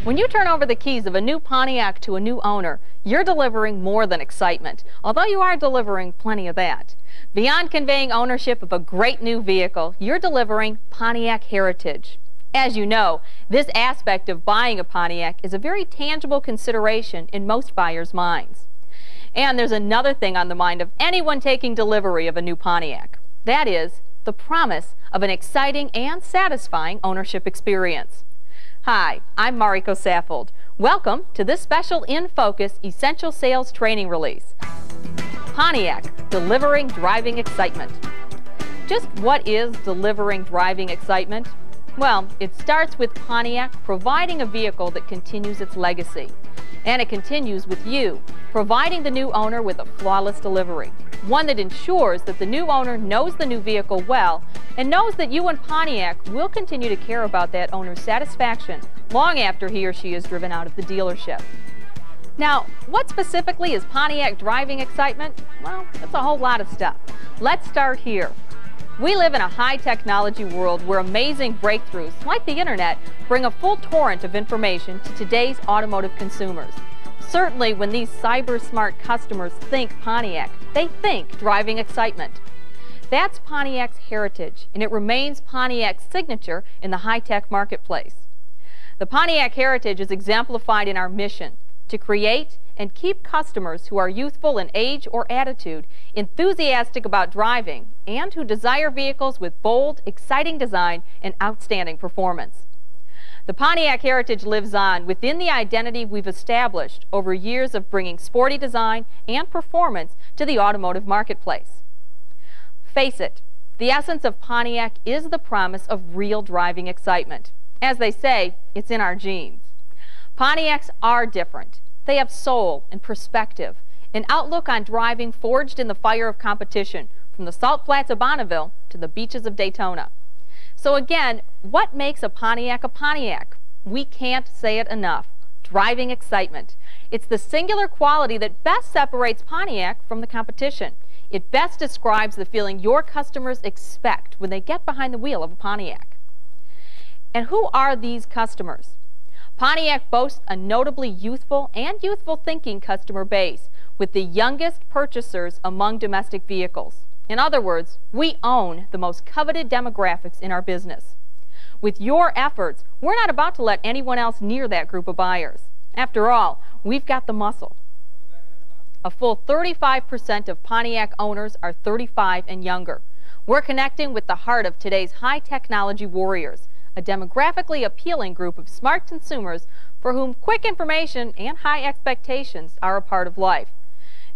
When you turn over the keys of a new Pontiac to a new owner, you're delivering more than excitement, although you are delivering plenty of that. Beyond conveying ownership of a great new vehicle, you're delivering Pontiac heritage. As you know, this aspect of buying a Pontiac is a very tangible consideration in most buyers' minds. And there's another thing on the mind of anyone taking delivery of a new Pontiac. That is the promise of an exciting and satisfying ownership experience. Hi, I'm Mariko Saffold. Welcome to this special In Focus Essential Sales Training Release. Pontiac, delivering driving excitement. Just what is delivering driving excitement? Well, it starts with Pontiac providing a vehicle that continues its legacy. And it continues with you, providing the new owner with a flawless delivery. One that ensures that the new owner knows the new vehicle well and knows that you and Pontiac will continue to care about that owner's satisfaction long after he or she is driven out of the dealership. Now, what specifically is Pontiac driving excitement? Well, it's a whole lot of stuff. Let's start here. We live in a high-technology world where amazing breakthroughs, like the internet, bring a full torrent of information to today's automotive consumers. Certainly, when these cyber-smart customers think Pontiac, they think driving excitement. That's Pontiac's heritage, and it remains Pontiac's signature in the high-tech marketplace. The Pontiac heritage is exemplified in our mission to create and keep customers who are youthful in age or attitude, enthusiastic about driving, and who desire vehicles with bold, exciting design and outstanding performance. The Pontiac heritage lives on within the identity we've established over years of bringing sporty design and performance to the automotive marketplace. Face it, the essence of Pontiac is the promise of real driving excitement. As they say, it's in our genes. Pontiacs are different. They have soul and perspective, an outlook on driving forged in the fire of competition, from the salt flats of Bonneville to the beaches of Daytona. So again, what makes a Pontiac a Pontiac? We can't say it enough. Driving excitement. It's the singular quality that best separates Pontiac from the competition. It best describes the feeling your customers expect when they get behind the wheel of a Pontiac. And who are these customers? Pontiac boasts a notably youthful and youthful-thinking customer base, with the youngest purchasers among domestic vehicles. In other words, we own the most coveted demographics in our business. With your efforts, we're not about to let anyone else near that group of buyers. After all, we've got the muscle. A full 35% of Pontiac owners are 35 and younger. We're connecting with the heart of today's high-technology warriors, a demographically appealing group of smart consumers for whom quick information and high expectations are a part of life.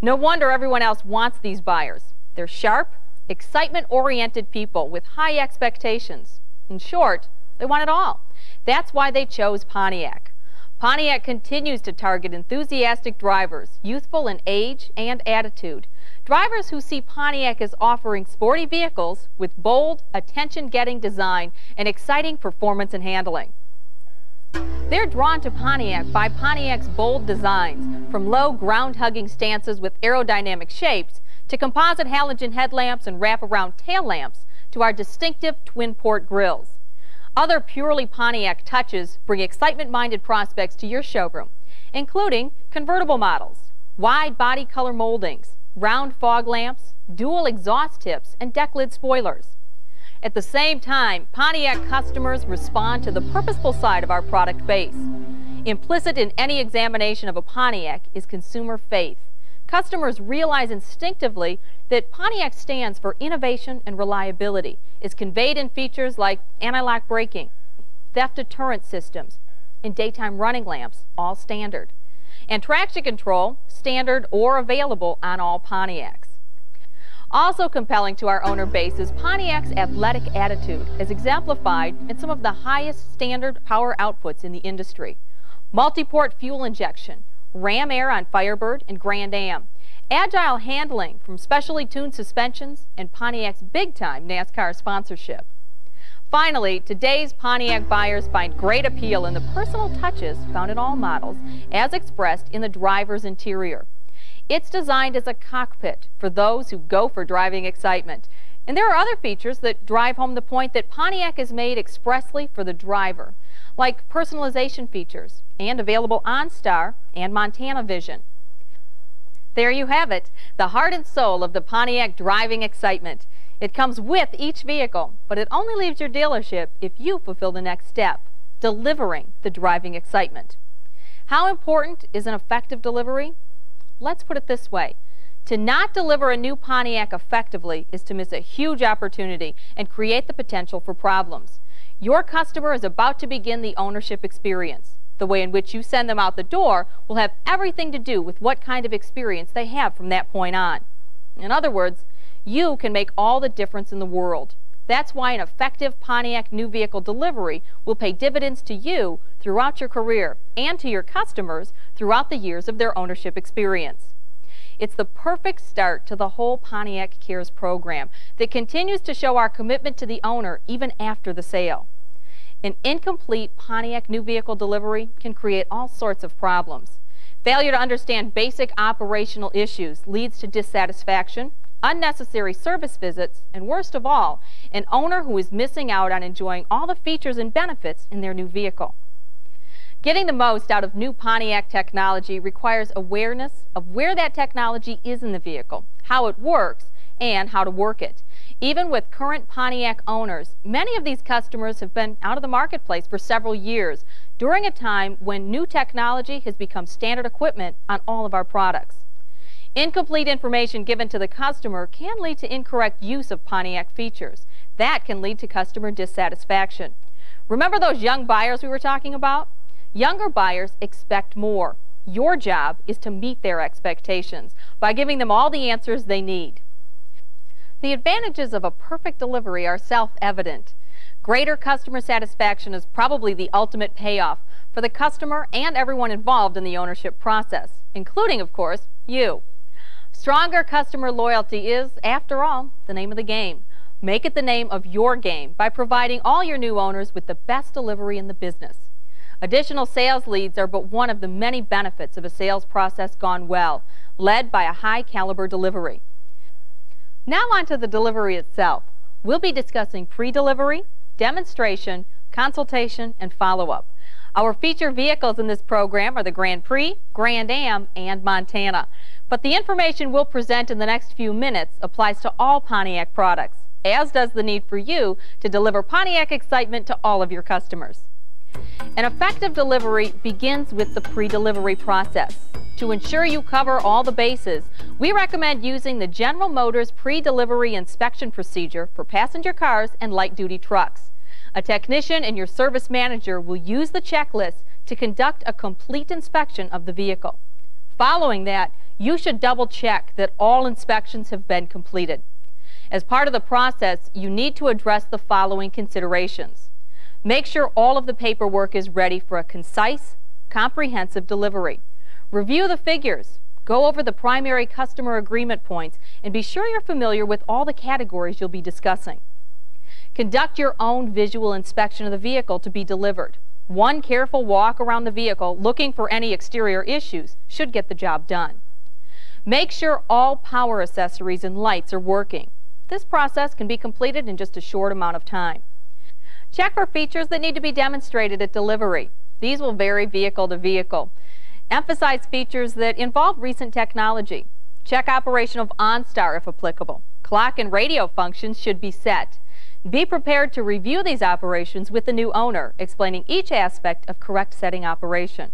No wonder everyone else wants these buyers. They're sharp, excitement-oriented people with high expectations. In short, they want it all. That's why they chose Pontiac. Pontiac continues to target enthusiastic drivers, youthful in age and attitude. Drivers who see Pontiac as offering sporty vehicles with bold, attention-getting design and exciting performance and handling. They're drawn to Pontiac by Pontiac's bold designs, from low ground-hugging stances with aerodynamic shapes to composite halogen headlamps and wraparound tail lamps to our distinctive twin-port grills. Other purely Pontiac touches bring excitement-minded prospects to your showroom, including convertible models, wide body color moldings, round fog lamps, dual exhaust tips, and deck lid spoilers. At the same time, Pontiac customers respond to the purposeful side of our product base. Implicit in any examination of a Pontiac is consumer faith. Customers realize instinctively that Pontiac stands for innovation and reliability, is conveyed in features like anti-lock braking, theft deterrent systems, and daytime running lamps, all standard. And traction control, standard or available on all Pontiacs. Also compelling to our owner base is Pontiac's athletic attitude, as exemplified in some of the highest standard power outputs in the industry. Multi-port fuel injection, Ram Air on Firebird and Grand Am, agile handling from specially tuned suspensions, and Pontiac's big-time NASCAR sponsorship. Finally, today's Pontiac buyers find great appeal in the personal touches found in all models, as expressed in the driver's interior. It's designed as a cockpit for those who go for driving excitement. And there are other features that drive home the point that Pontiac is made expressly for the driver, like personalization features and available OnStar and Montana Vision. There you have it, the heart and soul of the Pontiac driving excitement. It comes with each vehicle, but it only leaves your dealership if you fulfill the next step, delivering the driving excitement. How important is an effective delivery? Let's put it this way. To not deliver a new Pontiac effectively is to miss a huge opportunity and create the potential for problems. Your customer is about to begin the ownership experience. The way in which you send them out the door will have everything to do with what kind of experience they have from that point on. In other words, you can make all the difference in the world. That's why an effective Pontiac new vehicle delivery will pay dividends to you throughout your career and to your customers throughout the years of their ownership experience. It's the perfect start to the whole Pontiac Cares program that continues to show our commitment to the owner even after the sale. An incomplete Pontiac new vehicle delivery can create all sorts of problems. Failure to understand basic operational issues leads to dissatisfaction, unnecessary service visits, and worst of all, an owner who is missing out on enjoying all the features and benefits in their new vehicle. Getting the most out of new Pontiac technology requires awareness of where that technology is in the vehicle, how it works, and how to work it. Even with current Pontiac owners, many of these customers have been out of the marketplace for several years during a time when new technology has become standard equipment on all of our products. Incomplete information given to the customer can lead to incorrect use of Pontiac features. That can lead to customer dissatisfaction. Remember those young buyers we were talking about? Younger buyers expect more. Your job is to meet their expectations by giving them all the answers they need. The advantages of a perfect delivery are self-evident. Greater customer satisfaction is probably the ultimate payoff for the customer and everyone involved in the ownership process, including, of course, you. Stronger customer loyalty is, after all, the name of the game. Make it the name of your game by providing all your new owners with the best delivery in the business. Additional sales leads are but one of the many benefits of a sales process gone well, led by a high-caliber delivery. Now on to the delivery itself. We'll be discussing pre-delivery, demonstration, consultation, and follow-up. Our feature vehicles in this program are the Grand Prix, Grand Am, and Montana. But the information we'll present in the next few minutes applies to all Pontiac products, as does the need for you to deliver Pontiac excitement to all of your customers. An effective delivery begins with the pre-delivery process. To ensure you cover all the bases, we recommend using the General Motors pre-delivery inspection procedure for passenger cars and light-duty trucks. A technician and your service manager will use the checklist to conduct a complete inspection of the vehicle. Following that, you should double-check that all inspections have been completed. As part of the process, you need to address the following considerations. Make sure all of the paperwork is ready for a concise, comprehensive delivery. Review the figures, go over the primary customer agreement points, and be sure you're familiar with all the categories you'll be discussing. Conduct your own visual inspection of the vehicle to be delivered. One careful walk around the vehicle looking for any exterior issues should get the job done. Make sure all power accessories and lights are working. This process can be completed in just a short amount of time. Check for features that need to be demonstrated at delivery. These will vary vehicle to vehicle. Emphasize features that involve recent technology. Check operation of OnStar if applicable. Clock and radio functions should be set. Be prepared to review these operations with the new owner, explaining each aspect of correct setting operation.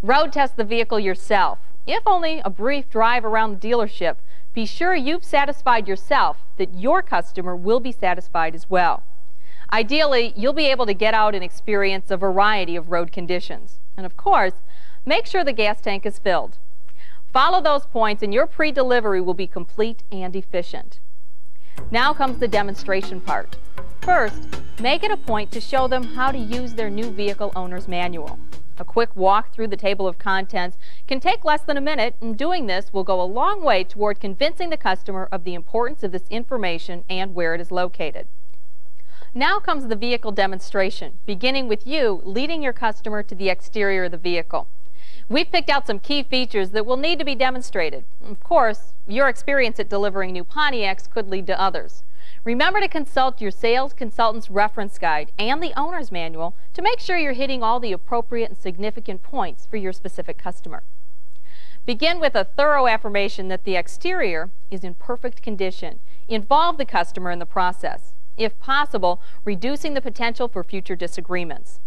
Road test the vehicle yourself. If only a brief drive around the dealership, be sure you've satisfied yourself that your customer will be satisfied as well. Ideally, you'll be able to get out and experience a variety of road conditions. And of course, make sure the gas tank is filled. Follow those points and your pre-delivery will be complete and efficient. Now comes the demonstration part. First, make it a point to show them how to use their new vehicle owner's manual. A quick walk through the table of contents can take less than a minute, and doing this will go a long way toward convincing the customer of the importance of this information and where it is located. Now comes the vehicle demonstration, beginning with you leading your customer to the exterior of the vehicle. We've picked out some key features that will need to be demonstrated. Of course, your experience at delivering new Pontiacs could lead to others. Remember to consult your sales consultant's reference guide and the owner's manual to make sure you're hitting all the appropriate and significant points for your specific customer. Begin with a thorough affirmation that the exterior is in perfect condition. Involve the customer in the process, if possible, reducing the potential for future disagreements.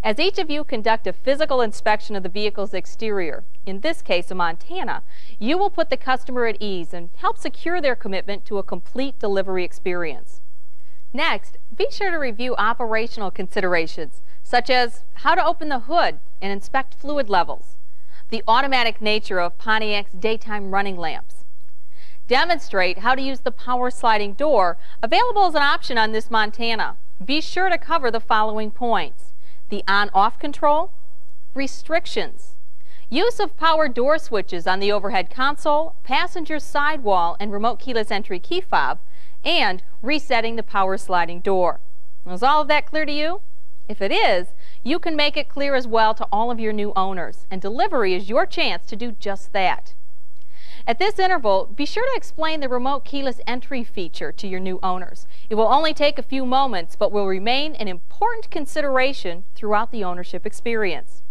As each of you conduct a physical inspection of the vehicle's exterior, in this case a Montana, you will put the customer at ease and help secure their commitment to a complete delivery experience. Next, be sure to review operational considerations, such as how to open the hood and inspect fluid levels, the automatic nature of Pontiac's daytime running lamps. Demonstrate how to use the power sliding door, available as an option on this Montana. Be sure to cover the following points: the on-off control, restrictions, use of power door switches on the overhead console, passenger sidewall, and remote keyless entry key fob, and resetting the power sliding door. Is all of that clear to you? If it is, you can make it clear as well to all of your new owners, and delivery is your chance to do just that. At this interval, be sure to explain the remote keyless entry feature to your new owners. It will only take a few moments, but will remain an important consideration throughout the ownership experience.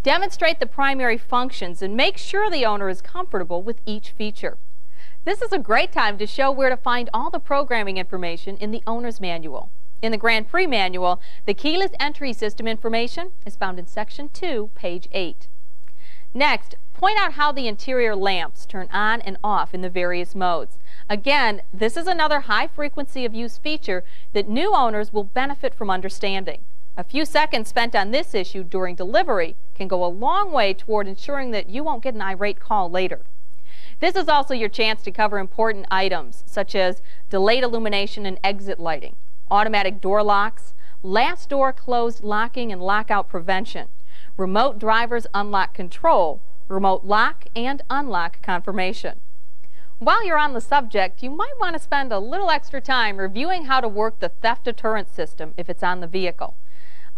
Demonstrate the primary functions and make sure the owner is comfortable with each feature. This is a great time to show where to find all the programming information in the owner's manual. In the Grand Prix manual, the keyless entry system information is found in Section 2, page 8. Next, point out how the interior lamps turn on and off in the various modes. Again, this is another high frequency of use feature that new owners will benefit from understanding. A few seconds spent on this issue during delivery can go a long way toward ensuring that you won't get an irate call later. This is also your chance to cover important items such as delayed illumination and exit lighting, automatic door locks, last door closed locking and lockout prevention, remote driver's unlock control, remote lock and unlock confirmation. While you're on the subject, you might want to spend a little extra time reviewing how to work the theft deterrent system if it's on the vehicle.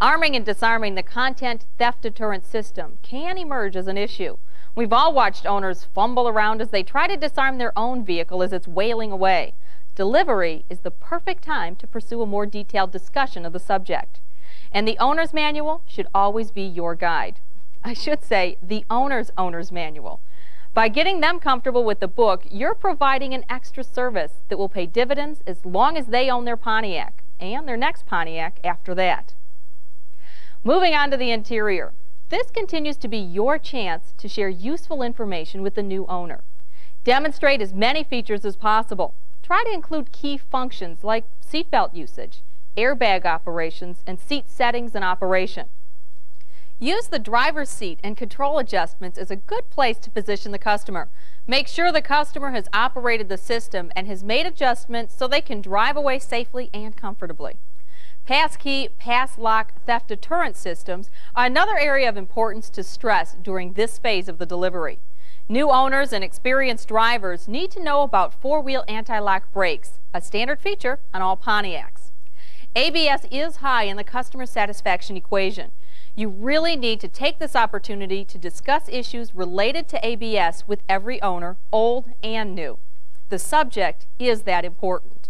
Arming and disarming the content theft deterrent system can emerge as an issue. We've all watched owners fumble around as they try to disarm their own vehicle as it's wailing away. Delivery is the perfect time to pursue a more detailed discussion of the subject. And the owner's manual should always be your guide. I should say the owner's manual. By getting them comfortable with the book, you're providing an extra service that will pay dividends as long as they own their Pontiac and their next Pontiac after that. Moving on to the interior. This continues to be your chance to share useful information with the new owner. Demonstrate as many features as possible. Try to include key functions like seatbelt usage, airbag operations, and seat settings and operation. Use the driver's seat and control adjustments as a good place to position the customer. Make sure the customer has operated the system and has made adjustments so they can drive away safely and comfortably. Passkey, pass lock, theft deterrent systems are another area of importance to stress during this phase of the delivery. New owners and experienced drivers need to know about four-wheel anti-lock brakes, a standard feature on all Pontiacs. ABS is high in the customer satisfaction equation. You really need to take this opportunity to discuss issues related to ABS with every owner, old and new. The subject is that important.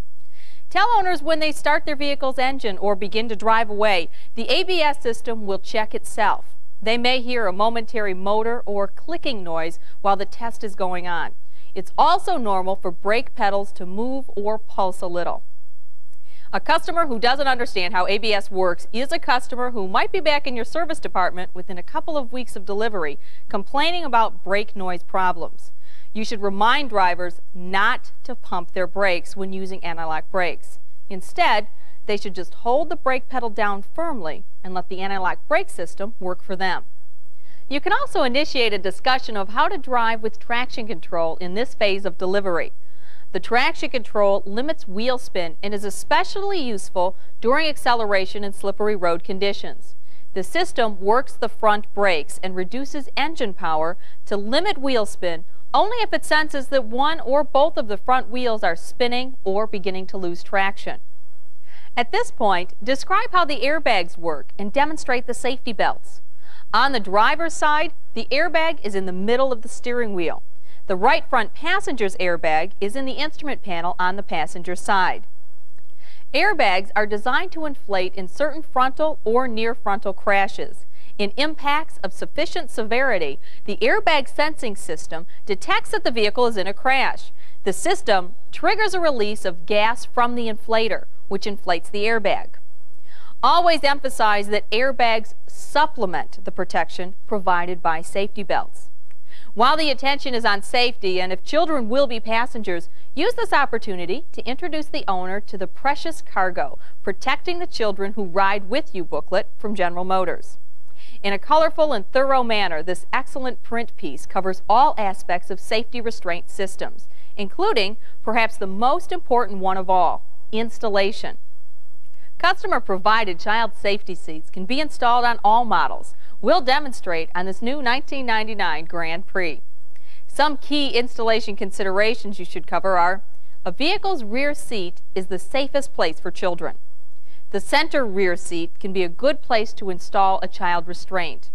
Tell owners when they start their vehicle's engine or begin to drive away, the ABS system will check itself. They may hear a momentary motor or clicking noise while the test is going on. It's also normal for brake pedals to move or pulse a little. A customer who doesn't understand how ABS works is a customer who might be back in your service department within a couple of weeks of delivery complaining about brake noise problems. You should remind drivers not to pump their brakes when using anti-lock brakes. Instead, they should just hold the brake pedal down firmly and let the anti-lock brake system work for them. You can also initiate a discussion of how to drive with traction control in this phase of delivery. The traction control limits wheel spin and is especially useful during acceleration in slippery road conditions. The system works the front brakes and reduces engine power to limit wheel spin only if it senses that one or both of the front wheels are spinning or beginning to lose traction. At this point, describe how the airbags work and demonstrate the safety belts. On the driver's side, the airbag is in the middle of the steering wheel. The right front passenger's airbag is in the instrument panel on the passenger side. Airbags are designed to inflate in certain frontal or near frontal crashes. In impacts of sufficient severity, the airbag sensing system detects that the vehicle is in a crash. The system triggers a release of gas from the inflator, which inflates the airbag. Always emphasize that airbags supplement the protection provided by safety belts. While the attention is on safety, and if children will be passengers, use this opportunity to introduce the owner to the Precious Cargo, Protecting the Children Who Ride With You booklet from General Motors. In a colorful and thorough manner, this excellent print piece covers all aspects of safety restraint systems, including perhaps the most important one of all, installation. Customer-provided child safety seats can be installed on all models. We'll demonstrate on this new 1999 Grand Prix. Some key installation considerations you should cover are: a vehicle's rear seat is the safest place for children. The center rear seat can be a good place to install a child restraint.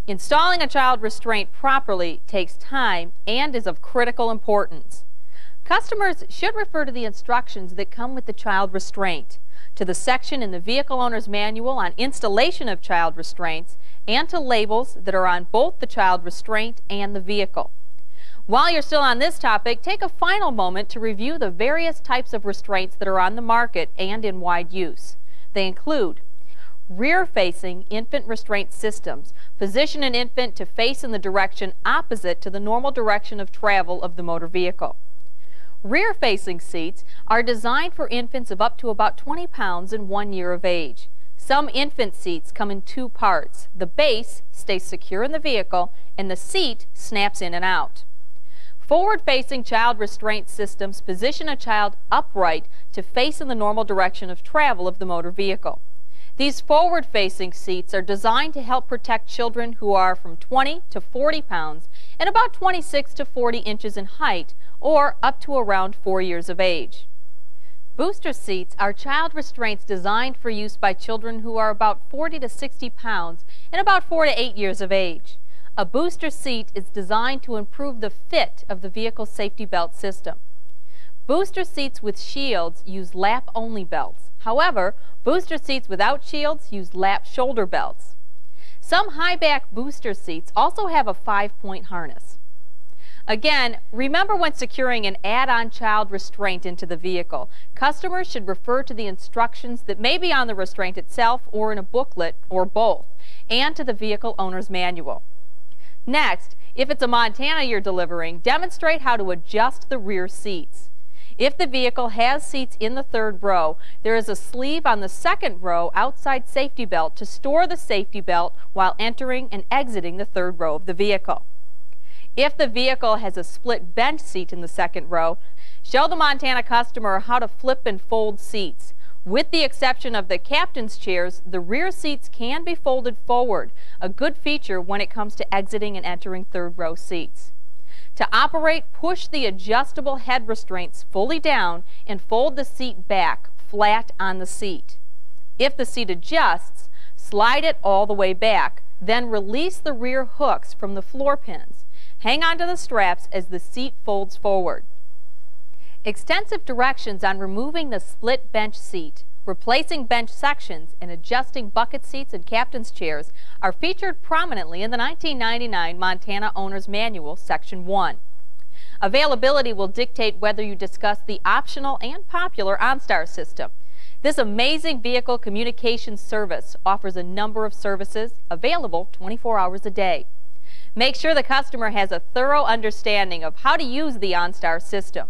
Installing a child restraint properly takes time and is of critical importance. Customers should refer to the instructions that come with the child restraint, to the section in the vehicle owner's manual on installation of child restraints, and to labels that are on both the child restraint and the vehicle. While you're still on this topic, take a final moment to review the various types of restraints that are on the market and in wide use. They include rear-facing infant restraint systems. Position an infant to face in the direction opposite to the normal direction of travel of the motor vehicle. Rear-facing seats are designed for infants of up to about 20 pounds and 1 year of age. Some infant seats come in two parts. The base stays secure in the vehicle and the seat snaps in and out. Forward-facing child restraint systems position a child upright to face in the normal direction of travel of the motor vehicle. These forward-facing seats are designed to help protect children who are from 20 to 40 pounds and about 26 to 40 inches in height, or up to around 4 years of age. Booster seats are child restraints designed for use by children who are about 40 to 60 pounds and about 4 to 8 years of age. A booster seat is designed to improve the fit of the vehicle's safety belt system. Booster seats with shields use lap-only belts. However, booster seats without shields use lap shoulder belts. Some high-back booster seats also have a 5-point harness. Again, remember when securing an add-on child restraint into the vehicle, customers should refer to the instructions that may be on the restraint itself or in a booklet or both, and to the vehicle owner's manual. Next, if it's a Montana you're delivering, demonstrate how to adjust the rear seats. If the vehicle has seats in the third row, there is a sleeve on the second row outside safety belt to store the safety belt while entering and exiting the third row of the vehicle. If the vehicle has a split bench seat in the second row, show the Montana customer how to flip and fold seats. With the exception of the captain's chairs, the rear seats can be folded forward, a good feature when it comes to exiting and entering third row seats. To operate, push the adjustable head restraints fully down and fold the seat back flat on the seat. If the seat adjusts, slide it all the way back, then release the rear hooks from the floor pins. Hang on to the straps as the seat folds forward. Extensive directions on removing the split bench seat, replacing bench sections, and adjusting bucket seats and captain's chairs are featured prominently in the 1999 Montana Owner's Manual, Section 1. Availability will dictate whether you discuss the optional and popular OnStar system. This amazing vehicle communications service offers a number of services available 24 hours a day. Make sure the customer has a thorough understanding of how to use the OnStar system.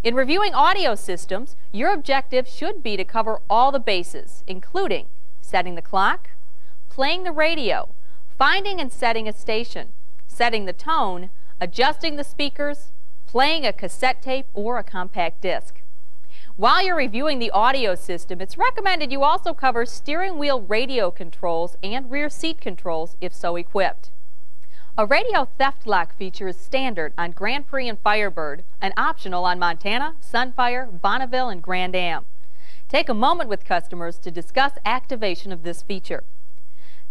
In reviewing audio systems, your objective should be to cover all the bases, including setting the clock, playing the radio, finding and setting a station, setting the tone, adjusting the speakers, playing a cassette tape or a compact disc. While you're reviewing the audio system, it's recommended you also cover steering wheel radio controls and rear seat controls if so equipped. A radio theft lock feature is standard on Grand Prix and Firebird and optional on Montana, Sunfire, Bonneville, and Grand Am. Take a moment with customers to discuss activation of this feature.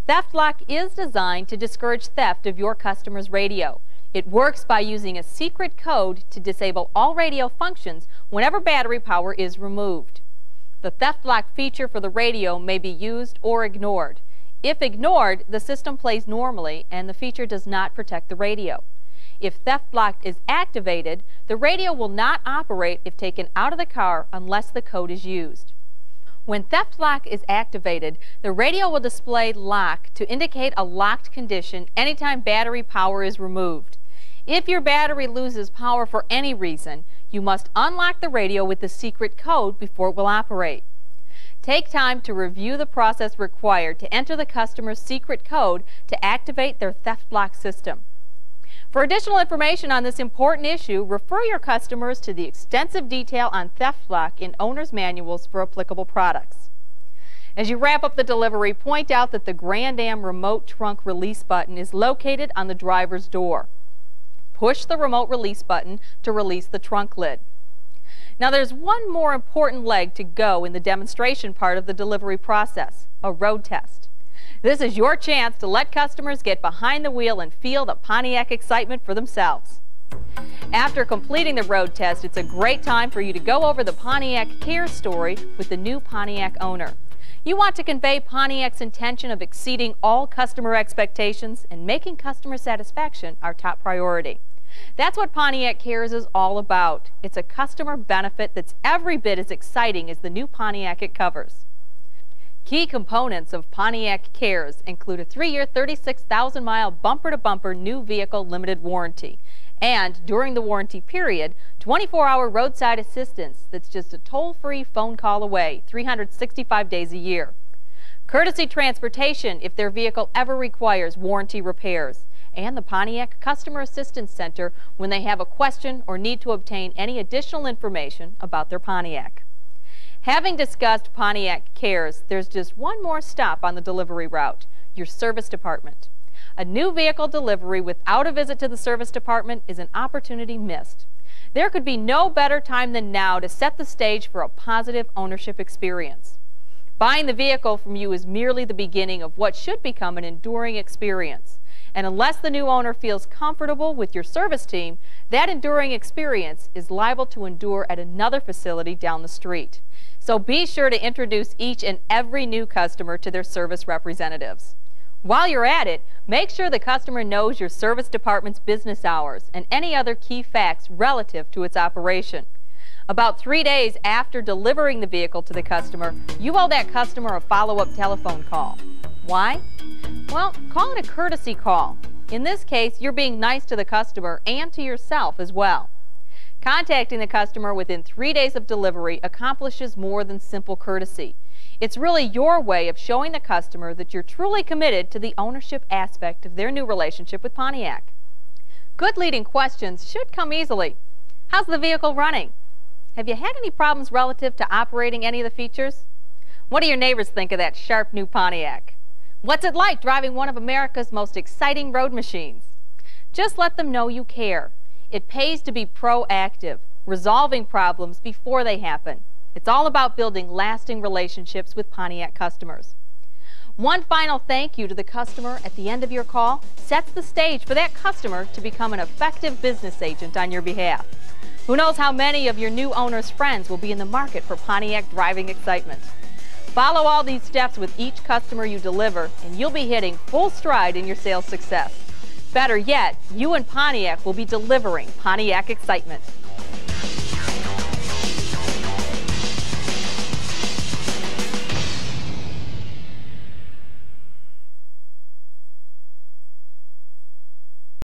Theft lock is designed to discourage theft of your customer's radio. It works by using a secret code to disable all radio functions whenever battery power is removed. The theft lock feature for the radio may be used or ignored. If ignored, the system plays normally and the feature does not protect the radio. If theft lock is activated, the radio will not operate if taken out of the car unless the code is used. When theft lock is activated, the radio will display lock to indicate a locked condition anytime battery power is removed. If your battery loses power for any reason, you must unlock the radio with the secret code before it will operate. Take time to review the process required to enter the customer's secret code to activate their theft lock system. For additional information on this important issue, refer your customers to the extensive detail on theft lock in owner's manuals for applicable products. As you wrap up the delivery, point out that the Grand Am remote trunk release button is located on the driver's door. Push the remote release button to release the trunk lid. Now there's one more important leg to go in the demonstration part of the delivery process, a road test. This is your chance to let customers get behind the wheel and feel the Pontiac excitement for themselves. After completing the road test, it's a great time for you to go over the Pontiac Cares story with the new Pontiac owner. You want to convey Pontiac's intention of exceeding all customer expectations and making customer satisfaction our top priority. That's what Pontiac Cares is all about. It's a customer benefit that's every bit as exciting as the new Pontiac it covers. Key components of Pontiac Cares include a 3-year, 36,000-mile bumper-to-bumper new vehicle limited warranty, and during the warranty period, 24-hour roadside assistance that's just a toll-free phone call away, 365 days a year. Courtesy transportation if their vehicle ever requires warranty repairs, and the Pontiac Customer Assistance Center when they have a question or need to obtain any additional information about their Pontiac. Having discussed Pontiac Cares, there's just one more stop on the delivery route, your service department. A new vehicle delivery without a visit to the service department is an opportunity missed. There could be no better time than now to set the stage for a positive ownership experience. Buying the vehicle from you is merely the beginning of what should become an enduring experience. And unless the new owner feels comfortable with your service team, that enduring experience is liable to endure at another facility down the street. So be sure to introduce each and every new customer to their service representatives. While you're at it, make sure the customer knows your service department's business hours and any other key facts relative to its operation. About 3 days after delivering the vehicle to the customer, you owe that customer a follow-up telephone call. Why? Well, call it a courtesy call. In this case, you're being nice to the customer and to yourself as well. Contacting the customer within 3 days of delivery accomplishes more than simple courtesy. It's really your way of showing the customer that you're truly committed to the ownership aspect of their new relationship with Pontiac. Good leading questions should come easily. How's the vehicle running? Have you had any problems relative to operating any of the features? What do your neighbors think of that sharp new Pontiac? What's it like driving one of America's most exciting road machines? Just let them know you care. It pays to be proactive, resolving problems before they happen. It's all about building lasting relationships with Pontiac customers. One final thank you to the customer at the end of your call sets the stage for that customer to become an effective business agent on your behalf. Who knows how many of your new owner's friends will be in the market for Pontiac driving excitement. Follow all these steps with each customer you deliver, and you'll be hitting full stride in your sales success. Better yet, you and Pontiac will be delivering Pontiac excitement.